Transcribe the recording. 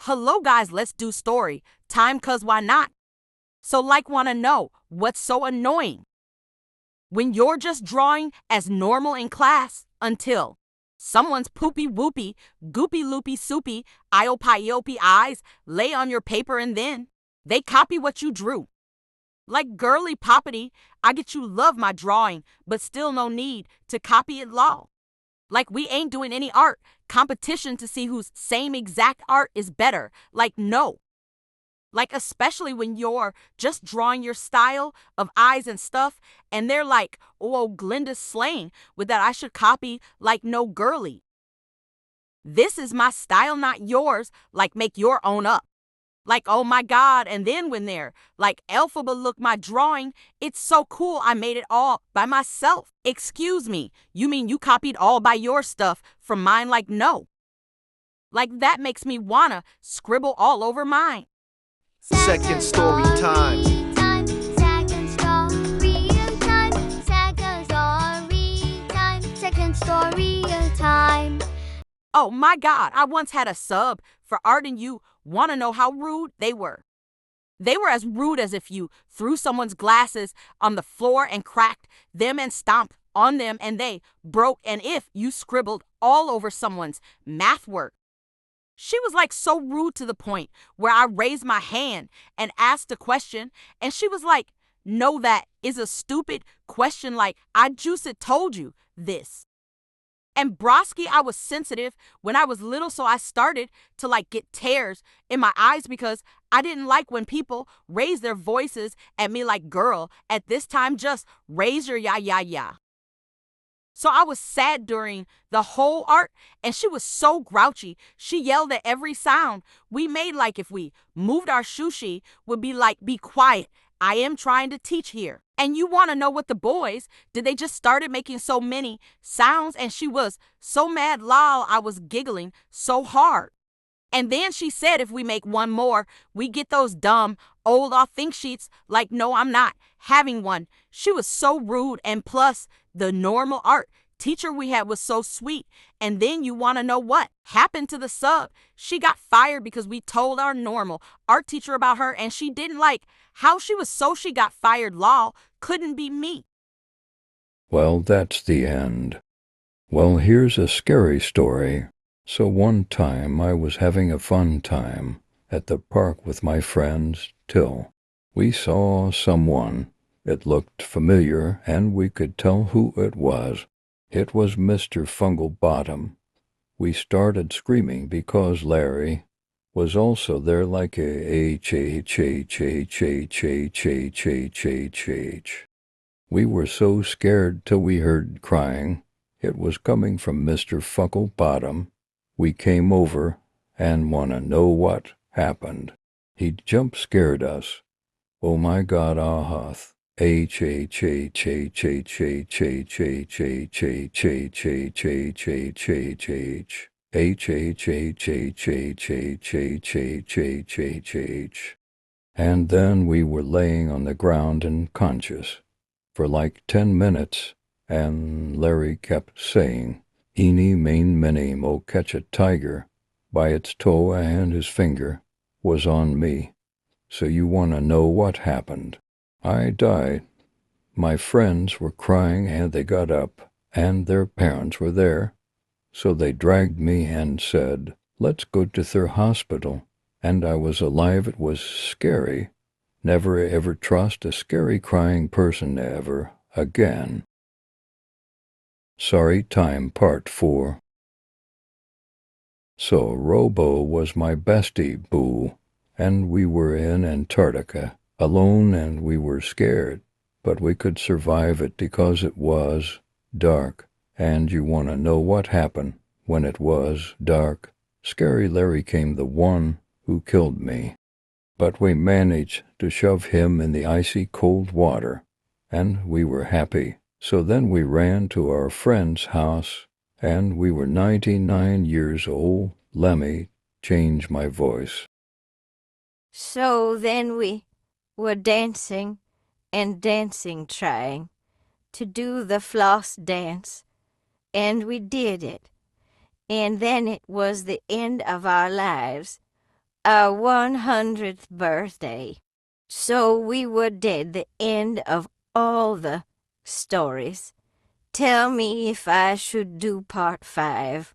Hello, guys, let's do story. Time, cuz why not? So, wanna know what's so annoying when you're just drawing as normal in class until someone's poopy whoopy, goopy loopy soupy, iopiopi eyes lay on your paper and then they copy what you drew. Like girly poppity, I get you love my drawing, but still no need to copy it law. Like we ain't doing any art competition to see whose same exact art is better. Like no. Like especially when you're just drawing your style of eyes and stuff and they're like, oh, Glinda's slaying with that I should copy like no girly. This is my style, not yours. Like make your own up. Like, oh my God, and then when they're like, Elphaba, look, my drawing, it's so cool, I made it all by myself. Excuse me, you mean you copied all by your stuff from mine? Like, no. Like, that makes me wanna scribble all over mine. Second story time. Second story time. Second story time. Second story time. Oh my God, I once had a sub for art and you wanna know how rude they were. They were as rude as if you threw someone's glasses on the floor and cracked them and stomped on them and they broke, and if you scribbled all over someone's math work. She was like so rude to the point where I raised my hand and asked a question, and she was like, no, that is a stupid question. Like, I juice it told you this. And Broski, I was sensitive when I was little, so I started to get tears in my eyes because I didn't like when people raised their voices at me like, girl, at this time, just raise your ya. So I was sad during the whole art, and she was so grouchy. She yelled at every sound we made, like if we moved our sushi, would be like, be quiet. I am trying to teach here. And you want to know what the boys did? They just started making so many sounds, and she was so mad, lol, I was giggling so hard. And then she said if we make one more, we get those dumb, old off think sheets. Like, no, I'm not having one. She was so rude, and plus, the normal art teacher we had was so sweet. And then you want to know what happened to the sub? She got fired because we told our normal art teacher about her, and she didn't like how she was, so she got fired. Lol, couldn't be me. Well, that's the end. Well, here's a scary story. So one time I was having a fun time at the park with my friends till we saw someone. It looked familiar, and we could tell who it was. It was Mr. Fungal Bottom. We started screaming because Larry was also there, like a H. We were so scared till we heard crying. It was coming from Mr. Fungal Bottom. We came over and want to know what happened. He jump scared us. Oh my God, Ahath. H. And then we were laying on the ground unconscious for like 10 minutes, and Larry kept saying, "Eeny, mean, miny, mo, catch a tiger by its toe," and his finger was on me. So you want to know what happened? I died. My friends were crying, and they got up, and their parents were there. So they dragged me and said, "Let's go to their hospital." And I was alive. It was scary. Never ever trust a scary crying person ever again. Sorry Time Part 4. So Robo was my bestie boo, and we were in Antarctica, alone, and we were scared, but we could survive it because it was dark. And you want to know what happened when it was dark? Scary Larry came, the one who killed me. But we managed to shove him in the icy cold water, and we were happy. So then we ran to our friend's house, and we were 99 years old. Let me change my voice. So then we were dancing and dancing, trying to do the floss dance, and we did it. And then it was the end of our lives. our 100th birthday. So we were dead the end of all the stories. Tell me if I should do part 5.